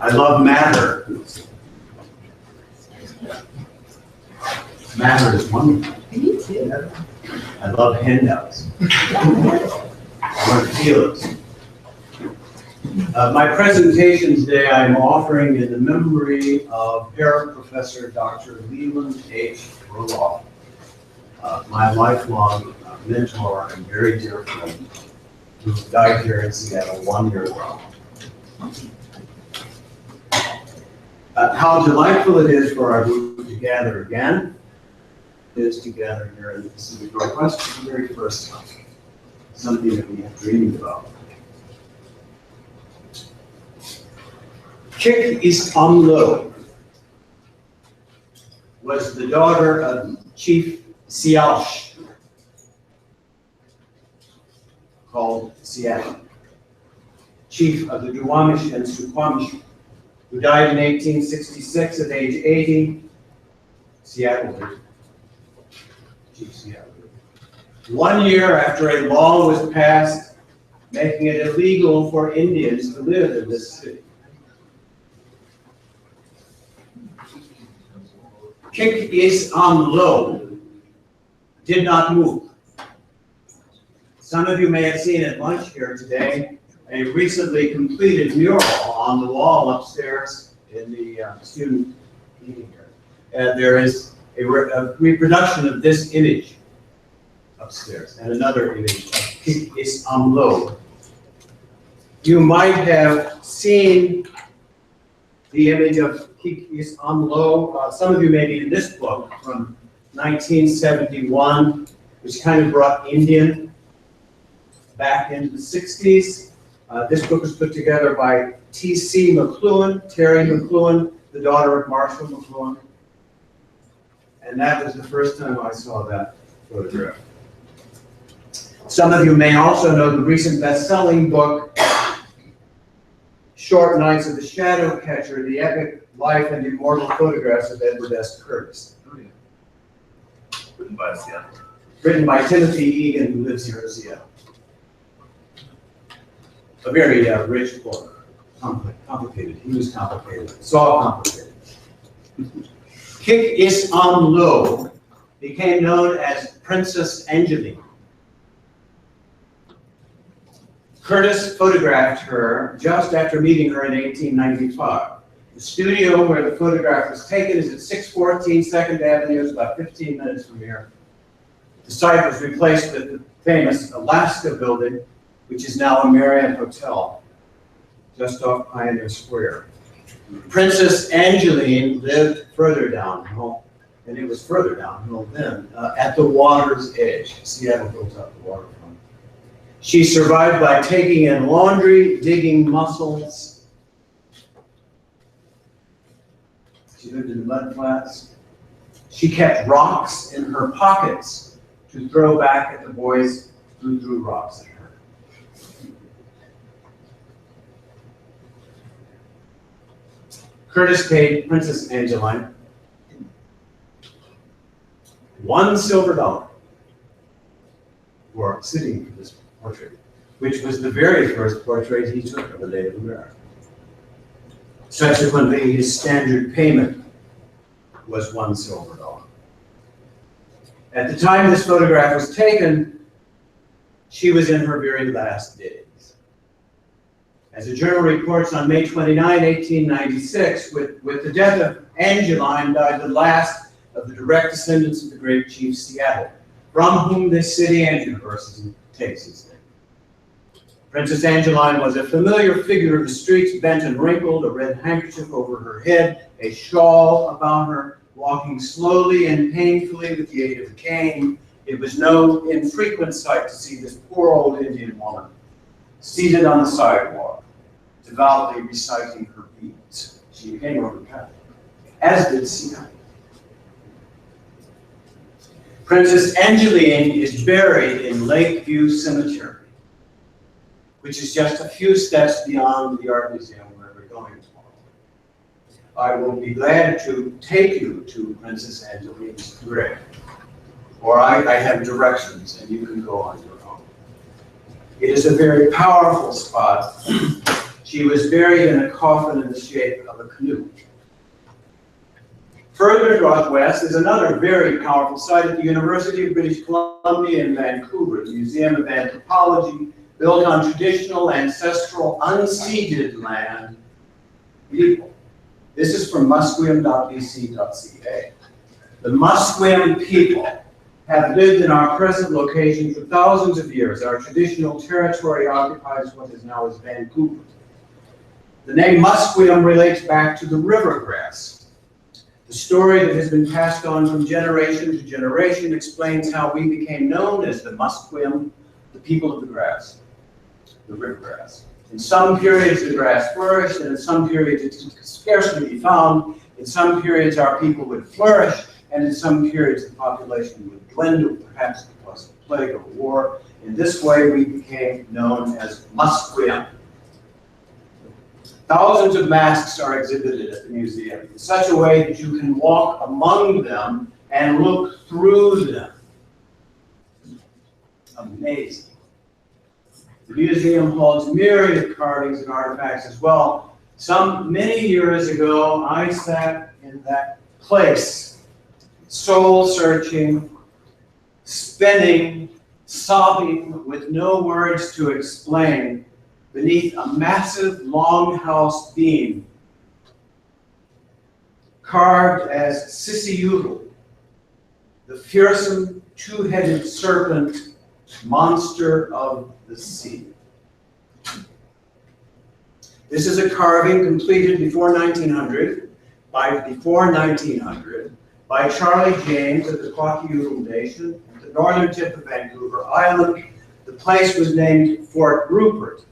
I love matter. Matter is wonderful. Me too. I love handouts. I love feelings. My presentation today I'm offering in the memory of Professor Dr. Leland H. Roloff, my lifelong mentor and very dear friend, who died here in Seattle 1 year ago. How delightful it is for our group to gather again. It is to gather here in the Pacific Northwest for the very first time. Something that we have dreamed about. Kik Is-Amlo was the daughter of Chief Sialsh, called Seattle, chief of the Duwamish and Suquamish, who died in 1866 at age 80. Seattle, Chief Seattle. 1 year after a law was passed making it illegal for Indians to live in this city. Kik Is-Amlo did not move. Some of you may have seen at lunch here today a recently completed mural on the wall upstairs in the student meeting here. There is a reproduction of this image upstairs and another image of Kik Is-Amlo. You might have seen the image of Kik Is-Amlo. Some of you may be in this book from 1971, which kind of brought Indian back into the 60s. This book was put together by T.C. McLuhan, Terry McLuhan, the daughter of Marshall McLuhan. And that was the first time I saw that photograph. Some of you may also know the recent best-selling book, Short Nights of the Shadow Catcher, The Epic Life and Immortal Photographs of Edward S. Curtis. Oh, yeah. Written by Seattle. Written by Timothy Egan, who lives here in Seattle. A very rich book. Complicated. He was complicated. It's all complicated. Kik Is-Amlo became known as Princess Angeline. Curtis photographed her just after meeting her in 1895. The studio where the photograph was taken is at 614 2nd Avenue. It's about 15 minutes from here. The site was replaced with the famous Alaska building, which is now a Marriott Hotel, just off Pioneer Square. Princess Angeline lived further downhill, and it was further downhill then, at the water's edge. Seattle built up the waterfront. She survived by taking in laundry, digging mussels. She lived in mud flats. She kept rocks in her pockets to throw back at the boys who threw rocks at her. Curtis paid Princess Angeline $1 silver for sitting for this portrait, which was the very first portrait he took of a Native American. Subsequently, his standard payment was $1 silver. At the time this photograph was taken, she was in her very last days. As the journal reports, on May 29, 1896, with the death of Angeline died the last of the direct descendants of the great Chief Seattle, from whom this city and university takes its name. Princess Angeline was a familiar figure of the streets, bent and wrinkled, a red handkerchief over her head, a shawl about her, walking slowly and painfully with the aid of a cane. It was no infrequent sight to see this poor old Indian woman seated on the sidewalk, devoutly reciting her beads. She became Roman Catholic, as did Seattle. Princess Angeline is buried in Lakeview Cemetery, which is just a few steps beyond the Art Museum where we're going tomorrow. I will be glad to take you to Princess Angeline's grave, or I have directions and you can go on your own. It is a very powerful spot. She She was buried in a coffin in the shape of a canoe. Further northwest is another very powerful site at the University of British Columbia in Vancouver, the Museum of Anthropology, built on traditional, ancestral, unceded land. Beautiful. This is from musqueam.bc.ca. The Musqueam people have lived in our present location for thousands of years. Our traditional territory occupies what is now as Vancouver. The name Musqueam relates back to the river grass. The story that has been passed on from generation to generation explains how we became known as the Musqueam, the people of the grass, the river grass. In some periods, the grass flourished, and in some periods, it could scarcely be found. In some periods, our people would flourish, and in some periods, the population would dwindle, perhaps because of plague or war. In this way, we became known as Musqueam. Thousands of masks are exhibited at the museum in such a way that you can walk among them and look through them. Amazing. The museum holds myriad carvings and artifacts as well. Many years ago, I sat in that place, soul-searching, spinning, sobbing, with no words to explain, beneath a massive longhouse beam carved as Sissyutl, the fearsome two-headed serpent monster of the sea. This is a carving completed before 1900 by Charlie James of the Kwajalein Nation at the northern tip of Vancouver Island. The place was named Fort Rupert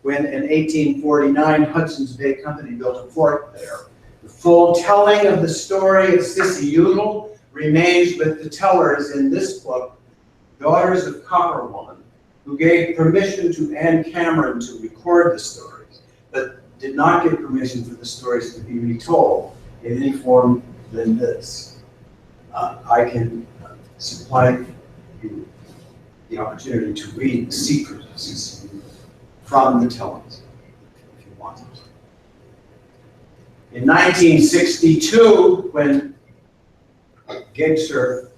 when in 1849 Hudson's Bay Company built a fort there. The full telling of the story of Sissyutl remains with the tellers in this book, Daughters of Copperwoman, who gave permission to Anne Cameron to record the stories, but did not give permission for the stories to be retold in any form than this. I can supply you the opportunity to read The Secret of Sissyutl from the tellings, if you want it. In 1962, when Gebser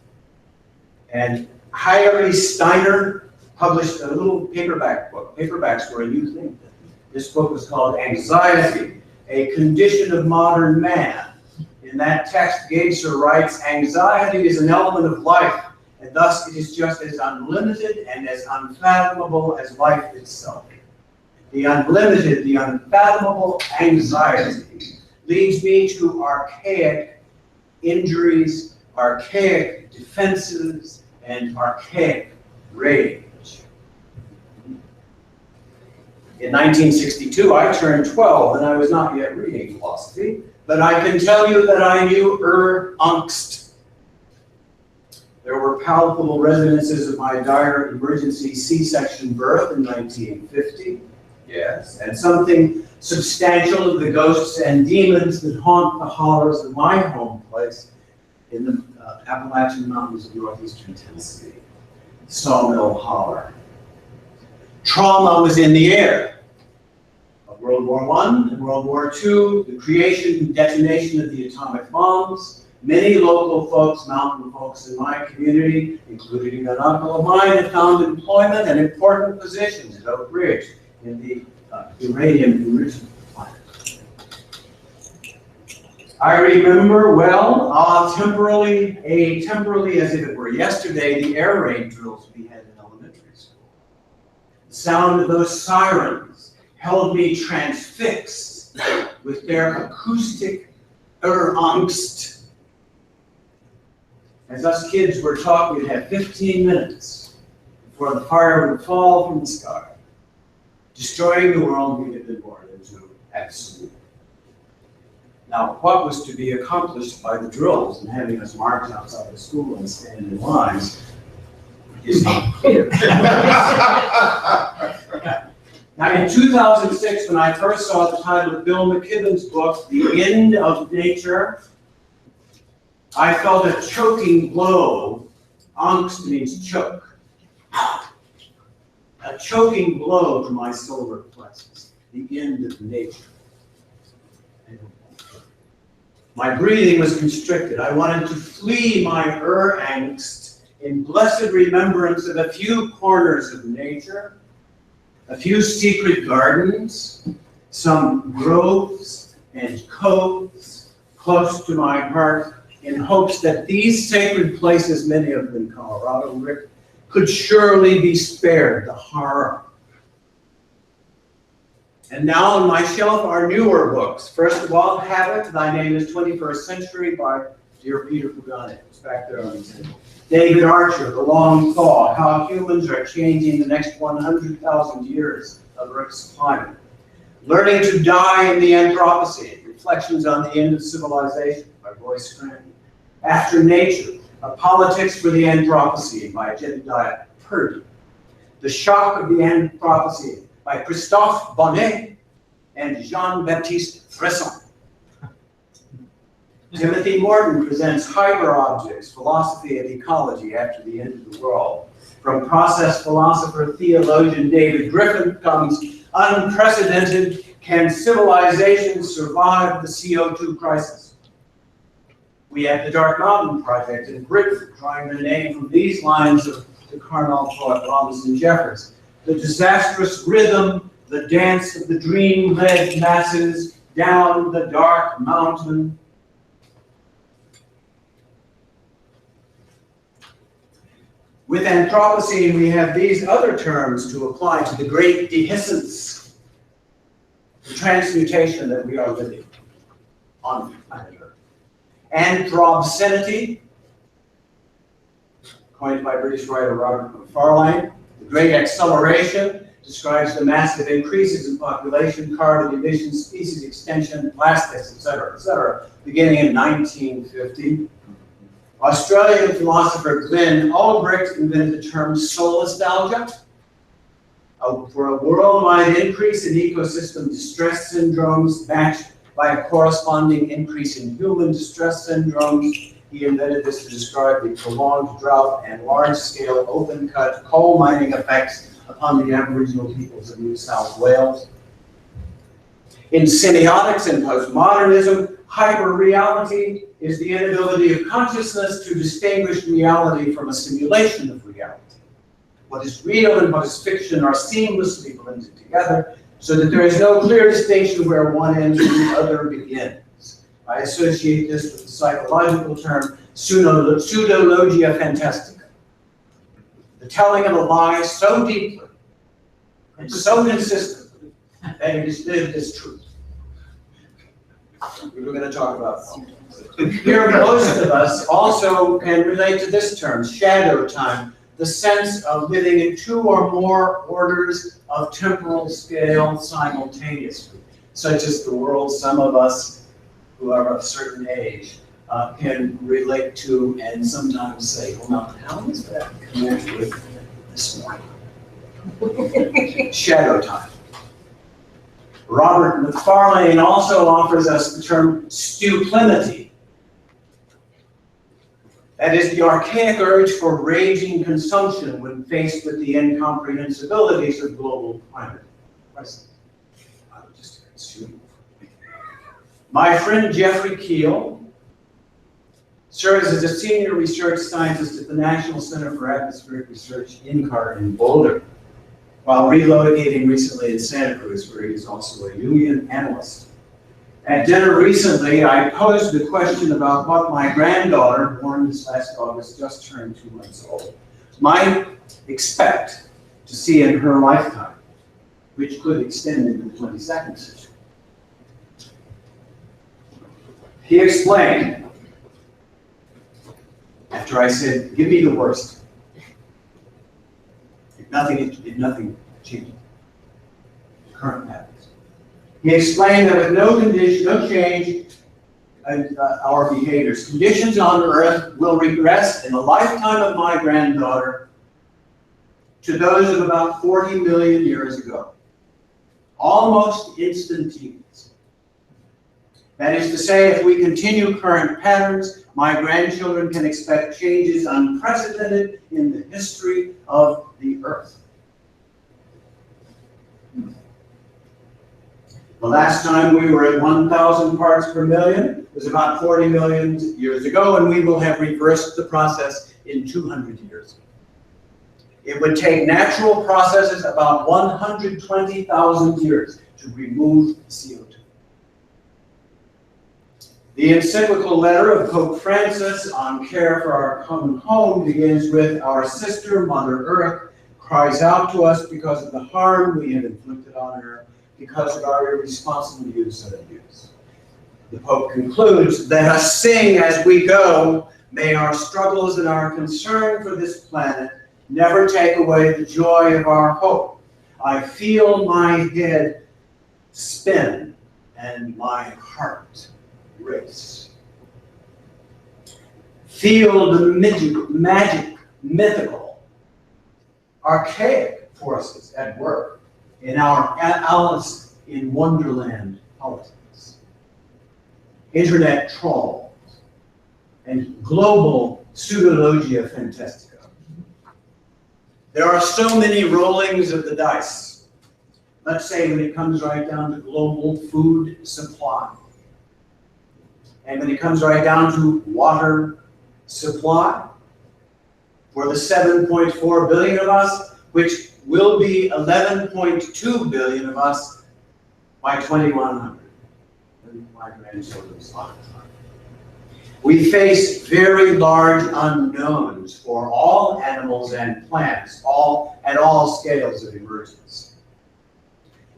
and Hilary Steiner published a little paperback book. Paperbacks were a new thing. This book was called Anxiety, a Condition of Modern Man. In that text, Gebser writes, anxiety is an element of life, and thus it is just as unlimited and as unfathomable as life itself. The unlimited, the unfathomable anxiety leads me to archaic injuries, archaic defenses, and archaic rage. In 1962, I turned 12, and I was not yet reading philosophy, but I can tell you that I knew Angst. There were palpable resonances of my dire emergency C-section birth in 1950. Yes, and something substantial of the ghosts and demons that haunt the hollers of my home place in the Appalachian Mountains of northeastern Tennessee. Sawmill Holler. Trauma was in the air. Of World War I and World War II, the creation and detonation of the atomic bombs, many local folks, mountain folks in my community, including an uncle of mine, had found employment and important positions at Oak Ridge in the uranium enrichment plant. I remember well, temporally as if it were yesterday, the air raid drills we had in elementary school. The sound of those sirens held me transfixed with their acoustic Angst. As us kids were taught, we'd have 15 minutes before the fire would fall from the sky, destroying the world we had been born into absolutely. Now, what was to be accomplished by the drills and having us march outside the school and stand in lines is not clear. Now, in 2006, when I first saw the title of Bill McKibben's book, The End of Nature, I felt a choking blow. Angst means choke. A choking blow to my solar plexus. the end of nature. My breathing was constricted. I wanted to flee my angst in blessed remembrance of a few corners of nature, a few secret gardens, some groves and coves close to my heart, in hopes that these sacred places, many of them Colorado, Rick, could surely be spared the horror. And now on my shelf are newer books. First of all, Habit, Thy Name is 21st Century by dear Peter Pagani. It's back there on the table. David Archer, The Long Thaw, How Humans Are Changing the Next 100,000 Years of Earth's Climate. Learning to Die in the Anthropocene, Reflections on the End of Civilization by Royce Scranton. After Nature, A Politics for the Anthropocene by Jedediah Purdy. The Shock of the Anthropocene by Christophe Bonnet and Jean-Baptiste Fresson. Timothy Morton presents Hyperobjects, Philosophy of Ecology After the End of the World. From process philosopher, theologian David Griffin comes Unprecedented, Can Civilization Survive the CO2 Crisis? We have the Dark Mountain Project in Britain, trying to name from these lines of the Carmel poet Robinson Jeffers. The disastrous rhythm, the dance of the dream-led masses down the dark mountain. With Anthropocene, we have these other terms to apply to the great dehiscence, the transmutation that we are living on planet Earth. Anthropocenity, coined by British writer Robert Macfarlane. The Great Acceleration describes the massive increases in population, carbon emissions, species extension, plastics, etc., beginning in 1950. Australian philosopher Glenn Albrecht invented the term solastalgia for a worldwide increase in ecosystem distress syndromes matched by a corresponding increase in human distress syndromes. He invented this to describe the prolonged drought and large-scale open-cut coal mining effects upon the Aboriginal peoples of New South Wales. In semiotics and postmodernism, hyperreality is the inability of consciousness to distinguish reality from a simulation of reality. What is real and what is fiction are seamlessly blended together so that there is no clear distinction where one ends and the other begins. I associate this with the psychological term pseudologia fantastica. The telling of a lie so deeply and so consistently that it is lived as truth. We were going to talk about that. Here, most of us also can relate to this term, shadow time, the sense of living in two or more orders of temporal scale simultaneously, such as the world some of us who are of a certain age can relate to and sometimes say, well, now, how does that connect with this morning? Shadow time. Robert Macfarlane also offers us the term stuplimity. That is the archaic urge for raging consumption when faced with the incomprehensibilities of global climate crisis. I would just consume. My friend Jeffrey Keel serves as a senior research scientist at the National Center for Atmospheric Research, NCAR, in Boulder, while relocating recently in Santa Cruz, where he is also a union analyst. At dinner recently, I posed the question about what my granddaughter, born this last August, just turned 2 months old, might expect to see in her lifetime, which could extend into the 22nd century. He explained, after I said, give me the worst. If nothing changes, the current patterns. He explained that with no change in our behaviors, conditions on Earth will regress in the lifetime of my granddaughter to those of about 40 million years ago, almost instantaneous. That is to say, if we continue current patterns, my grandchildren can expect changes unprecedented in the history of the Earth. The last time we were at 1,000 parts per million was about 40 million years ago, and we will have reversed the process in 200 years. It would take natural processes about 120,000 years to remove CO2. The encyclical letter of Pope Francis on care for our common home begins with, "Our sister, Mother Earth, cries out to us because of the harm we have inflicted on her, because of our irresponsible use and abuse." The Pope concludes, "Let us sing as we go. May our struggles and our concern for this planet never take away the joy of our hope. I feel my head spin and my heart race." Feel the magic, mythical, archaic forces at work in our Alice in Wonderland politics. Internet trolls and global pseudologia fantastica. There are so many rollings of the dice. Let's say when it comes right down to global food supply. And when it comes right down to water supply, for the 7.4 billion of us, which will be 11.2 billion of us by 2100. And my grandchildren's lifetime. We face very large unknowns for all animals and plants, at all scales of emergence.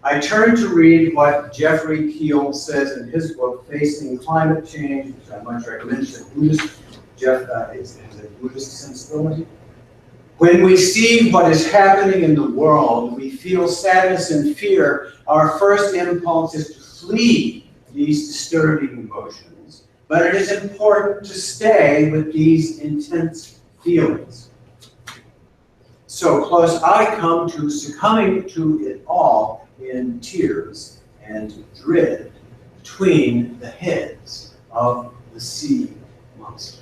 I turn to read what Jeffrey Keel says in his book, Facing Climate Change, which I much recommend. Jeff has a Buddhist sensibility. When we see what is happening in the world, we feel sadness and fear. Our first impulse is to flee these disturbing emotions, but it is important to stay with these intense feelings. So close I come to succumbing to it all in tears and dread between the heads of the sea monster.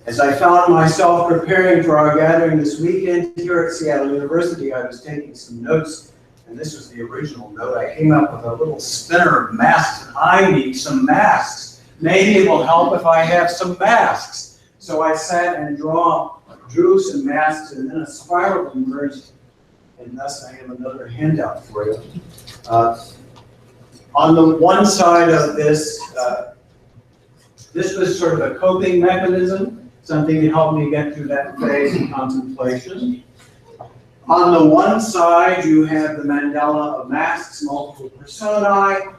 As I found myself preparing for our gathering this weekend here at Seattle University, I was taking some notes, and this was the original note. I came up with a little spinner of masks, and I need some masks. Maybe it will help if I have some masks. So I sat and drew some masks, and then a spiral emerged, and thus I have another handout for you. On the one side of this, this was sort of a coping mechanism, something to help me get through that phase of contemplation. On the one side, you have the mandala of masks, multiple personae,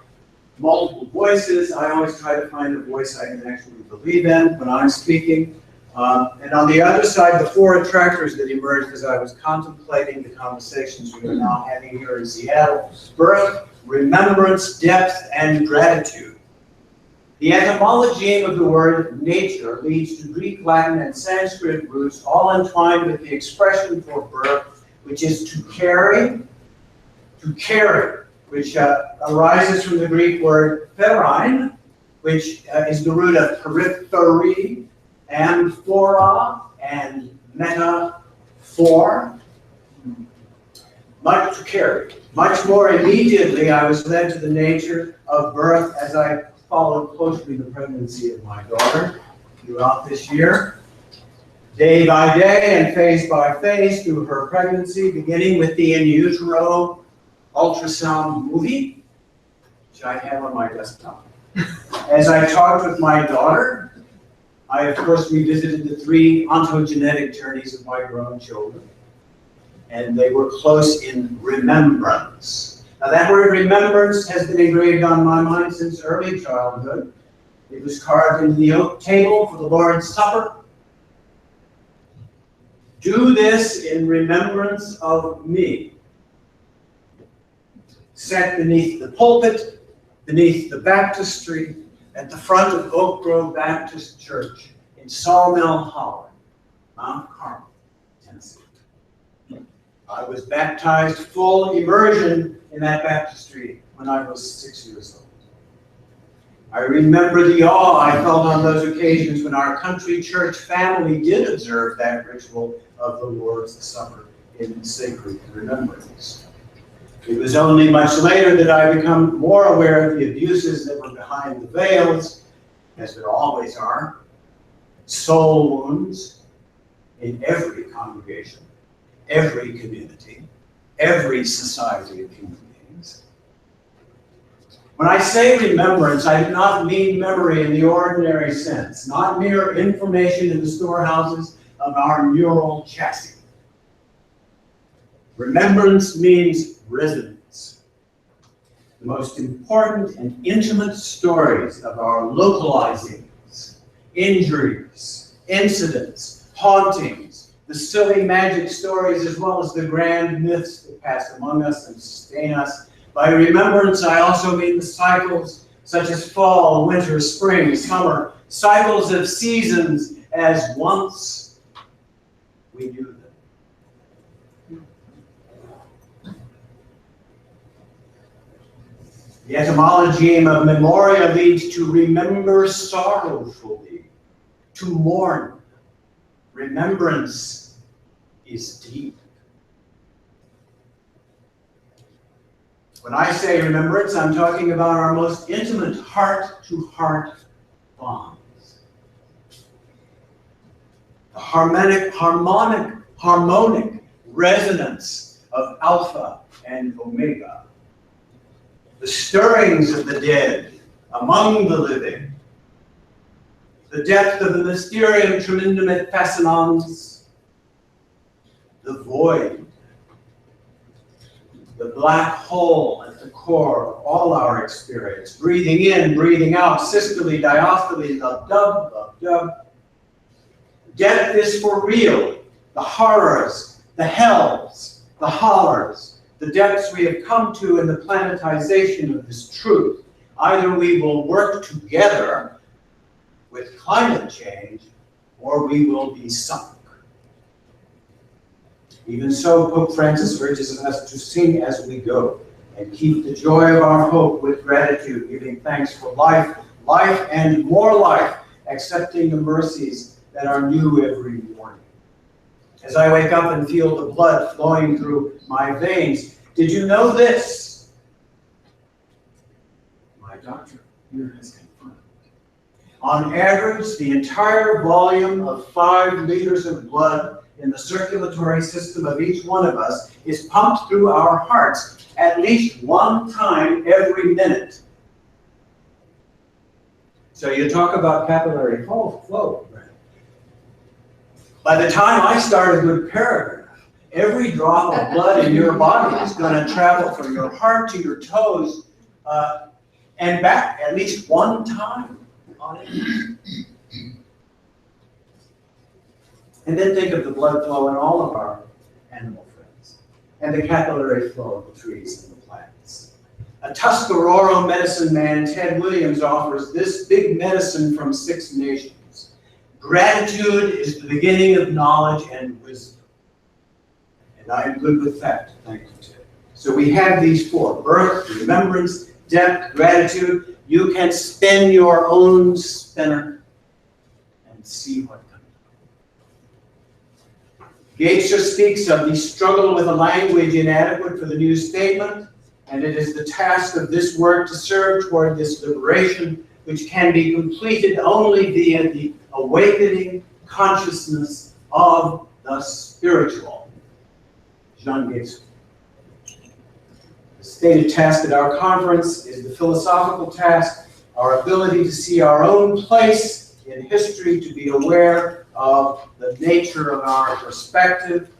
multiple voices. I always try to find a voice I can actually believe in when I'm speaking. And on the other side, the four attractors that emerged as I was contemplating the conversations we are now having here in Seattle: birth, remembrance, depth, and gratitude. The etymology of the word nature leads to Greek, Latin, and Sanskrit roots, all entwined with the expression for birth, which is to carry, which arises from the Greek word therein, which is the root of periphery, amphora, and metaphor. Much to carry. Much more immediately, I was led to the nature of birth as I followed closely the pregnancy of my daughter throughout this year, day by day and phase by phase through her pregnancy, beginning with the in utero ultrasound movie, which I have on my desktop. As I talked with my daughter, I of course revisited the three ontogenetic journeys of my grown children, and they were close in remembrance. Now that word remembrance has been engraved on my mind since early childhood. It was carved into the oak table for the Lord's Supper. Do this in remembrance of me. Set beneath the pulpit, beneath the baptistry, at the front of Oak Grove Baptist Church in Sawmill Hollow, Mount Carmel, Tennessee. I was baptized full immersion in that baptistry when I was 6 years old. I remember the awe I felt on those occasions when our country church family did observe that ritual of the Lord's Supper in sacred remembrance. It was only much later that I became more aware of the abuses that were behind the veils, as there always are, soul wounds in every congregation, every community, every society of human beings. When I say remembrance, I do not mean memory in the ordinary sense, not mere information in the storehouses of our neural chassis. Remembrance means resonance. The most important and intimate stories of our localizings, injuries, incidents, hauntings, the silly magic stories, as well as the grand myths that pass among us and sustain us. By remembrance, I also mean the cycles such as fall, winter, spring, summer, cycles of seasons as once we knew them. The etymology of memoria leads to remember sorrowfully, to mourn. Remembrance is deep. When I say remembrance, I'm talking about our most intimate heart-to-heart bonds. The harmonic resonance of Alpha and Omega. The stirrings of the dead among the living, the depth of the mysterium tremendum et fascinans, the void, the black hole at the core of all our experience, breathing in, breathing out, systole, diastole, love-dub. Depth is for real, the horrors, the hells, the hollers, the depths we have come to in the planetization of this truth. Either we will work together with climate change, or we will be sunk. Even so, Pope Francis urges us to sing as we go, and keep the joy of our hope with gratitude, giving thanks for life, life and more life, accepting the mercies that are new every morning. As I wake up and feel the blood flowing through my veins, did you know this? My doctor here has confirmed. On average, the entire volume of 5 liters of blood in the circulatory system of each one of us is pumped through our hearts at least one time every minute. So you talk about capillary flow. By the time I start a good paragraph, every drop of blood in your body is going to travel from your heart to your toes and back at least one time on it. And then think of the blood flow in all of our animal friends and the capillary flow of the trees and the plants. A Tuscarora medicine man, Ted Williams, offers this big medicine from 6 nations. Gratitude is the beginning of knowledge and wisdom. And I am good with that, thank you, Ted. So we have these 4: birth, remembrance, depth, gratitude. You can spin your own spinner and see what comes. Gebser speaks of the struggle with a language inadequate for the new statement, and it is the task of this work to serve toward this liberation, which can be completed only via the awakening consciousness of the spiritual. Jean Gebser. The stated task at our conference is the philosophical task, our ability to see our own place in history, to be aware of the nature of our perspective,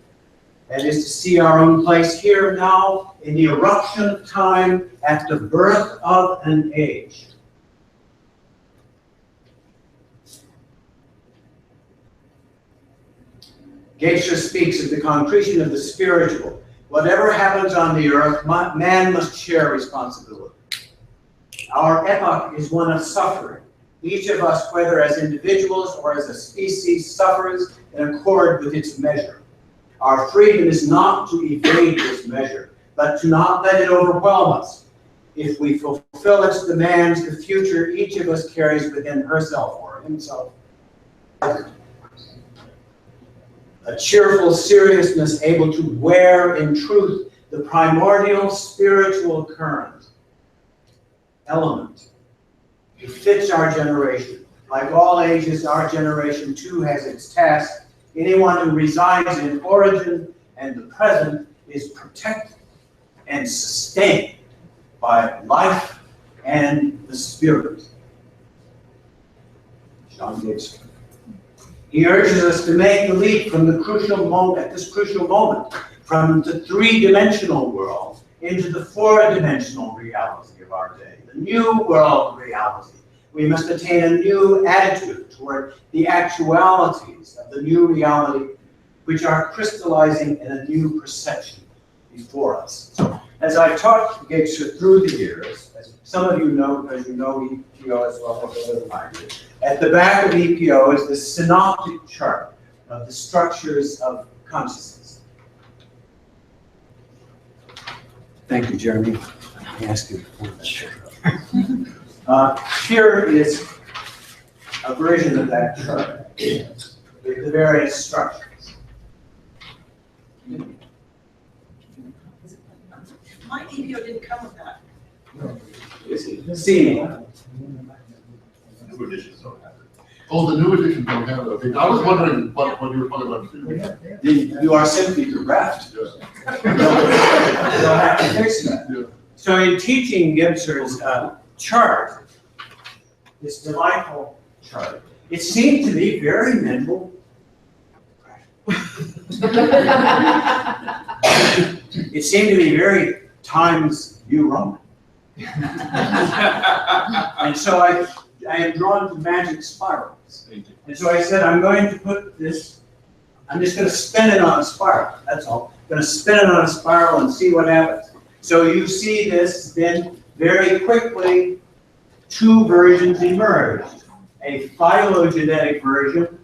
and is to see our own place here now in the eruption of time at the birth of an age. Gebser speaks of the concretion of the spiritual. Whatever happens on the earth, man must share responsibility. Our epoch is one of suffering. Each of us, whether as individuals or as a species, suffers in accord with its measure. Our freedom is not to evade this measure, but to not let it overwhelm us. If we fulfill its demands, the future each of us carries within herself or himself. A cheerful seriousness able to wear in truth the primordial spiritual current, element. It fits our generation. Like all ages, our generation too has its task. Anyone who resides in origin and the present is protected and sustained by life and the spirit. John Gebser. He urges us to make the leap from the crucial moment, at this crucial moment, from the three-dimensional world into the four-dimensional reality of our day, the new world reality. We must attain a new attitude toward the actualities of the new reality, which are crystallizing in a new perception before us. So, as I've taught Gebser through the years, as some of you know, because you know EPO as well as I do, at the back of EPO is the synoptic chart of the structures of consciousness. Thank you, Jeremy. I asked you before that. Here is a version of that chart with the various structures. My EPO didn't come with that. See, New editions don't have it. Oh, the new edition don't have it. Okay, I was wondering what you were talking about too. you are simply bereft. Yes. You'll have to fix that. Yeah. So in teaching Gebser's chart, this delightful chart, it seemed to me very mental. It seemed to me very Times New Roman. And so I am drawn to magic spirals. And so I said, I'm going to put this, I'm just going to spin it on a spiral. That's all. I'm going to spin it on a spiral and see what happens. So you see this, then very quickly, two versions emerged. A phylogenetic version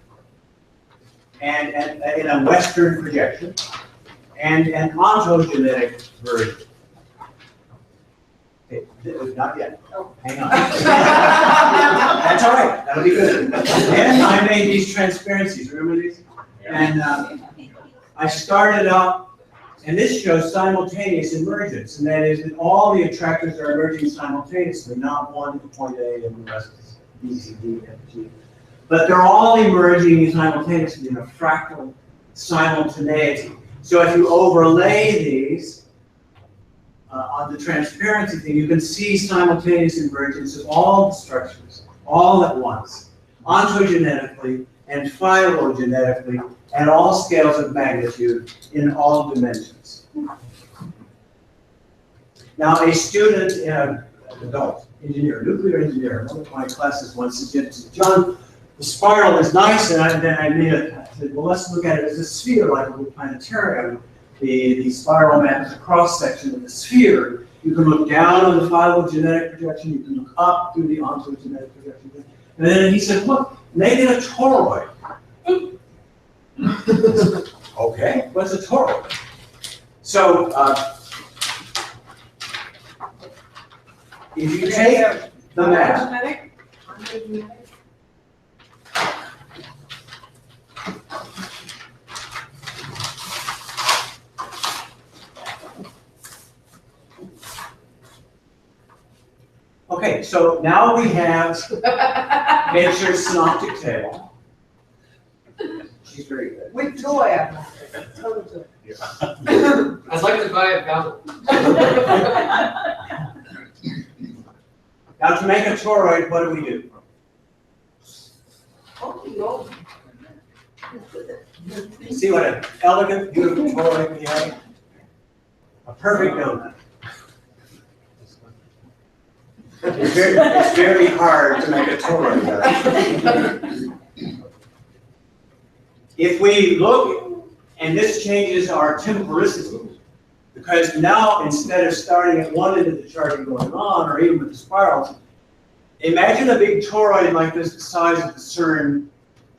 and in a Western projection, and an ontogenetic version. Okay, not yet. Oh, hang on. That's all right. That'll be good. And I made these transparencies. Remember these? And I started out, and this shows simultaneous emergence, and that is that all the attractors are emerging simultaneously, not one at point A and the rest is B, C, D, F, G. But they're all emerging simultaneously in a fractal simultaneity. So if you overlay these on the transparency thing, you can see simultaneous emergence of all the structures, all at once, ontogenetically and phylogenetically, at all scales of magnitude in all dimensions. Now, a student, an adult engineer, nuclear engineer, one of my classes once suggested, John, the spiral is nice, and then I made it. I said, well, let's look at it as a sphere, like a little planetarium. The spiral map is a cross-section of the sphere. You can look down on the phylogenetic projection, you can look up through the ontogenetic projection. And then he said, look, make it a toroid. Okay, what's a toroid? So, if you take the map, okay, so now we have Gebser's synoptic table. She's very good. With joy, I'm I'd like to buy a ballot. Now, to make a toroid, what do we do? See what an elegant, beautiful toroid we have? A perfect donut. It's very hard to make a toroid. If we look, and this changes our temporicity, because now instead of starting at one end of the chart and going on, or even with the spirals, imagine a big toroid like this, the size of the CERN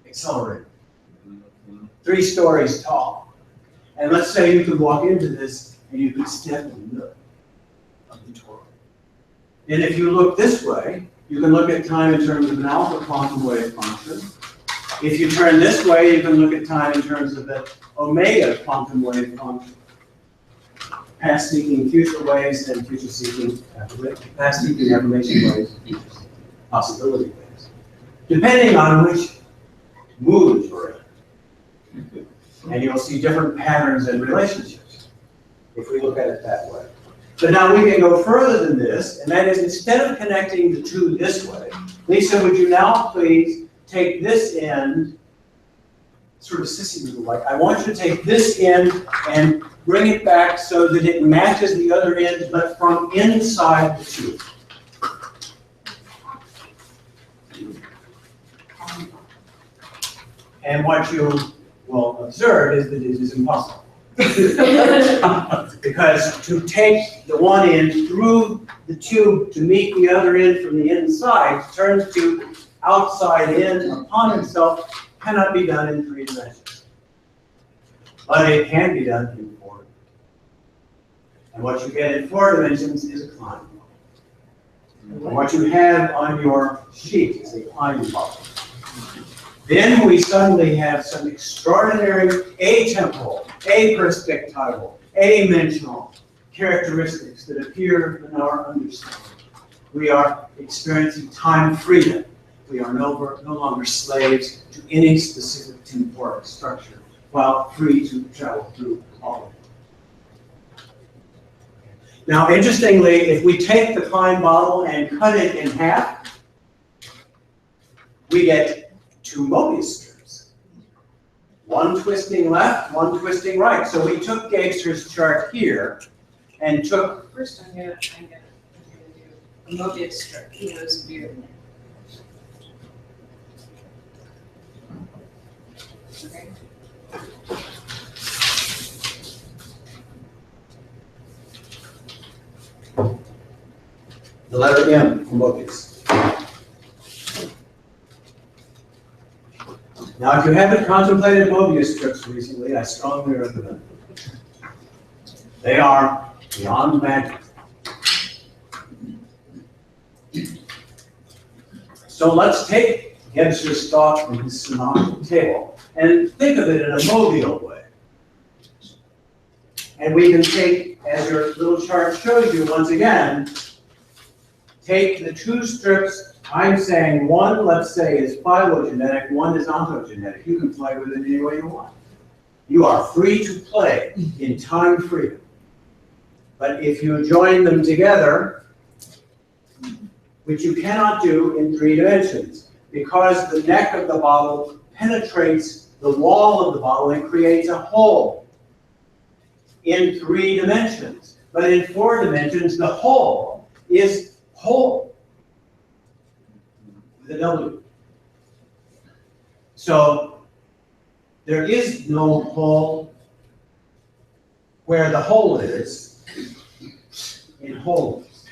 accelerator, 3 stories tall. And let's say you could walk into this and you could step in the middle of the toroid. And if you look this way, you can look at time in terms of an alpha quantum wave function. If you turn this way, you can look at time in terms of the omega quantum wave function. past seeking future ways, and future seeking, past seeking affirmation ways, possibility ways. Depending on which mood you're in. And you'll see different patterns and relationships, if we look at it that way. But now we can go further than this, and that is, instead of connecting the two this way, Lisa, would you now please take this end, sort of sissy little like, I want you to take this end and bring it back so that it matches the other end, but from inside the tube. And what you will observe is that it is impossible. Because to take the one end through the tube to meet the other end from the inside, to turn the tube outside in upon itself, cannot be done in 3 dimensions. But it can be done in 4. And what you get in 4 dimensions is a Klein bubble. And what you have on your sheet is a Klein bubble. Then we suddenly have some extraordinary atemporal, aperspectival, adimensional characteristics that appear in our understanding. We are experiencing time freedom. We are no longer slaves to any specific temporal structure, while free to travel through all of it. Now, interestingly, if we take the Klein bottle and cut it in half, we get 2 Mobius strips. One twisting left, one twisting right. So we took Gebser's chart here and took. First, I'm gonna do a Mobius strip. He knows beer. Okay. The letter M for Mobius. Now, if you haven't contemplated Mobius strips recently, I strongly recommend them. They are beyond magic. So let's take Gebser's thought from his synoptic table and think of it in a mobile way. And we can take, as your little chart shows you once again, take the 2 strips. I'm saying one, let's say, is phylogenetic, one is ontogenetic. You can play with it any way you want. You are free to play in time freedom. But if you join them together, which you cannot do in 3 dimensions, because the neck of the bottle penetrates the wall of the bottle and creates a hole in 3 dimensions. But in 4 dimensions, the hole is whole. The W. So there is no hole where the hole is in wholeness.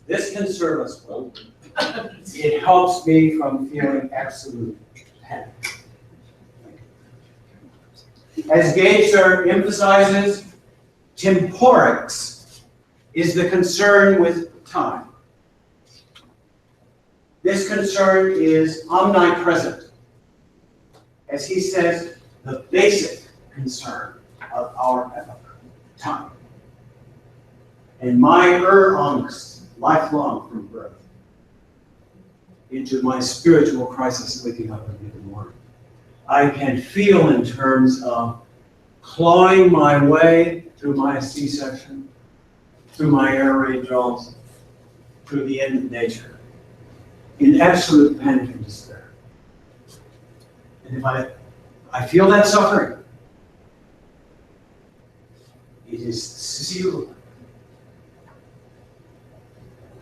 This can serve us well. It helps me from feeling absolute panic. As Gebser emphasizes, temporix is the concern with time. This concern is omnipresent. As he says, the basic concern of our epoch, time. And my onus, lifelong from birth, into my spiritual crisis waking up in the morning. I can feel in terms of clawing my way through my C-section, through my air raid drills, through the end of nature, in absolute panic and despair. And if I feel that suffering, it is sealed.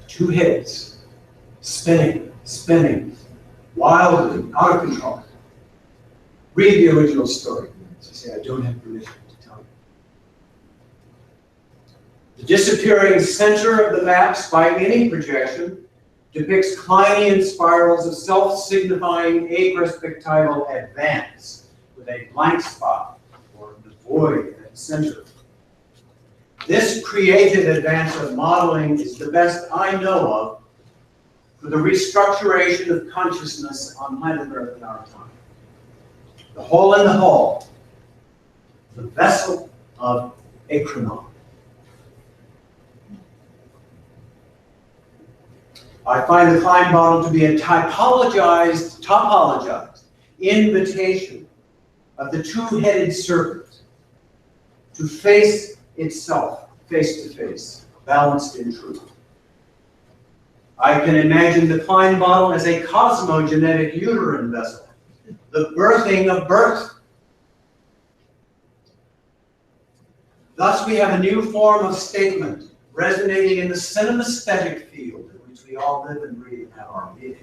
2 heads spinning, wildly, out of control. Read the original story. As I say, I don't have permission to tell you. The disappearing center of the maps by any projection depicts Kleinian spirals of self-signifying aperspectival advance with a blank spot or the void at the center. This creative advance of modeling is the best I know of for the restructuration of consciousness on planet Earth in our time. The hole in the hole, the vessel of acronym. I find the Klein bottle to be a topologized invitation of the two-headed serpent to face itself face to face, balanced in truth. I can imagine the Klein bottle as a cosmogenetic uterine vessel, the birthing of birth. Thus, we have a new form of statement resonating in the cinesthetic field in which we all live and breathe and have our being.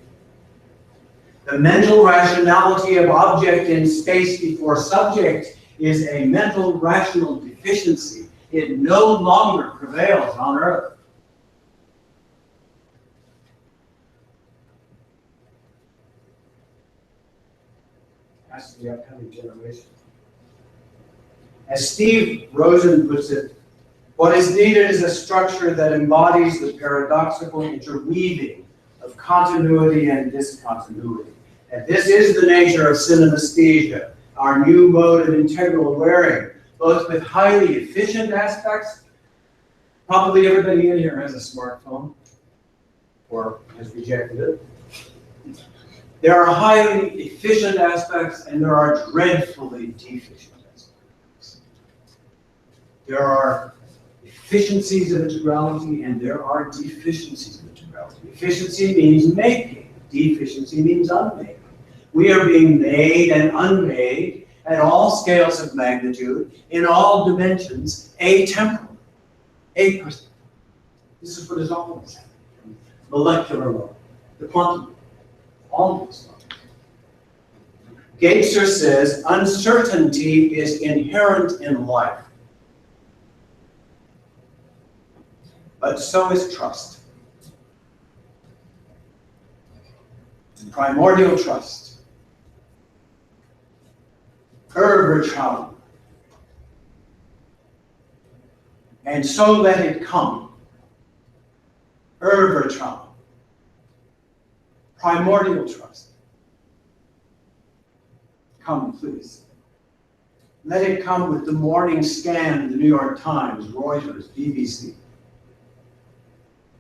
The mental rationality of object in space before subject is a mental rational deficiency. It no longer prevails on Earth. That's the upcoming generation. As Steve Rosen puts it, what is needed is a structure that embodies the paradoxical interweaving of continuity and discontinuity. And this is the nature of synesthesia, our new mode of integral wearing, both with highly efficient aspects. Probably everybody in here has a smartphone or has rejected it. There are highly efficient aspects and there are dreadfully deficient aspects. There are efficiencies of integrality and there are deficiencies of integrality. Efficiency means making, deficiency means unmaking. We are being made and unmade at all scales of magnitude, in all dimensions, atemporal, apersonal. This is what is always happening. Molecular level, the quantum level, all of this level. Gebser says, uncertainty is inherent in life. But so is trust. Primordial trust. Urvertrauen. And so let it come. Urvertrauen. Primordial trust. Come, please. Let it come with the morning scan of the New York Times, Reuters, BBC.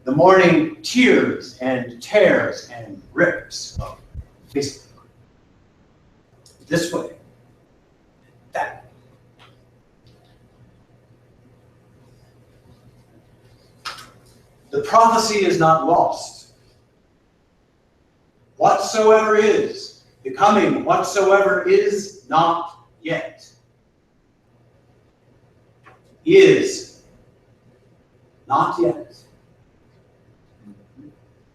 The morning tears and tears and rips of Facebook. This way. That. The prophecy is not lost. Whatsoever is, becoming whatsoever is not yet. Is not yet.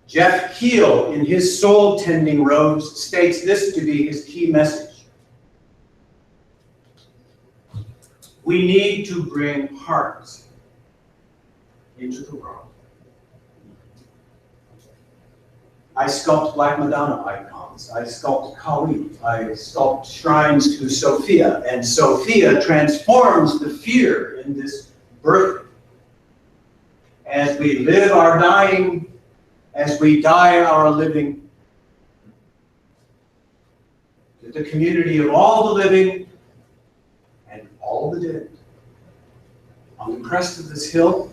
Jeff Keel, in his Soul Tending Robes, states this to be his key message. We need to bring hearts into the world. I sculpt Black Madonna icons. I sculpt Kali. I sculpt shrines to Sophia. And Sophia transforms the fear in this birth. As we live our dying, as we die our living, that the community of all the living and all the dead, on the crest of this hill,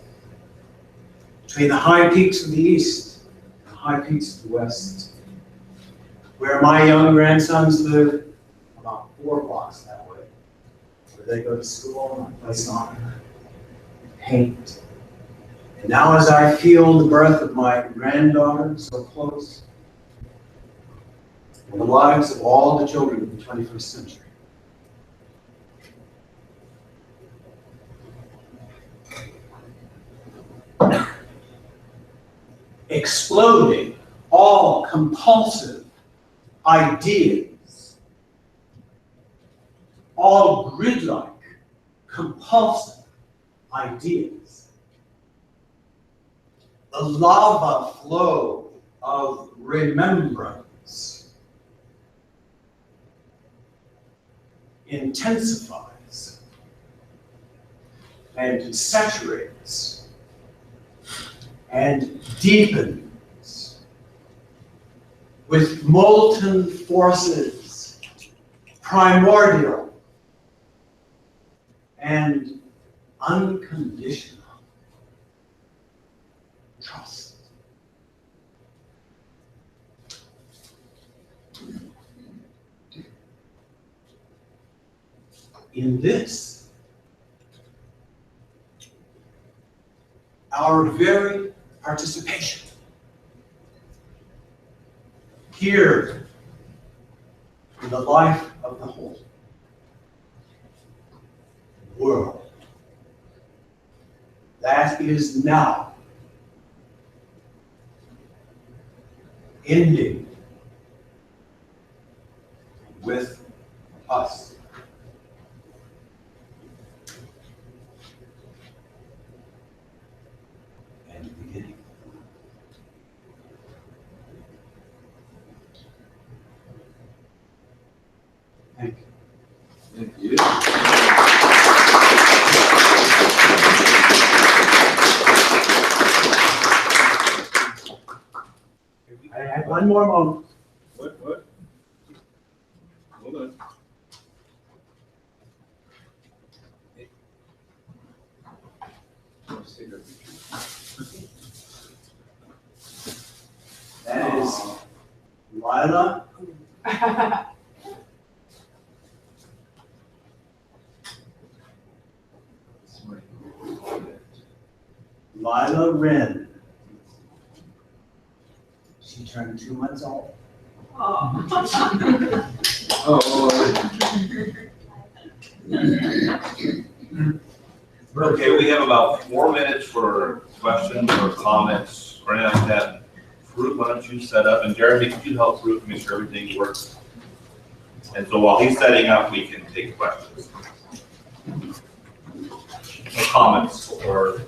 between the high peaks of the east and the high peaks of the west, where my young grandsons live, about 4 blocks that way, where they go to school and I play soccer, paint. And now as I feel the birth of my granddaughter so close, and the lives of all the children of the 21st century, exploding all compulsive ideas, all grid-like compulsive ideas, the lava flow of remembrance intensifies and saturates and deepens with molten forces, primordial, and unconditional trust. In this, our very participation here in the life of the whole world, that is now ending with us. And beginning. Thank you. Thank you. I had one more moment. What? Hold on. That is Lila Wren. She turned 2 months old. Oh. Okay, we have about 4 minutes for questions or comments or anything like that. Fruit, why don't you set up, and Jeremy, could you help Fruit make sure everything works? And so while he's setting up, we can take questions. Comments or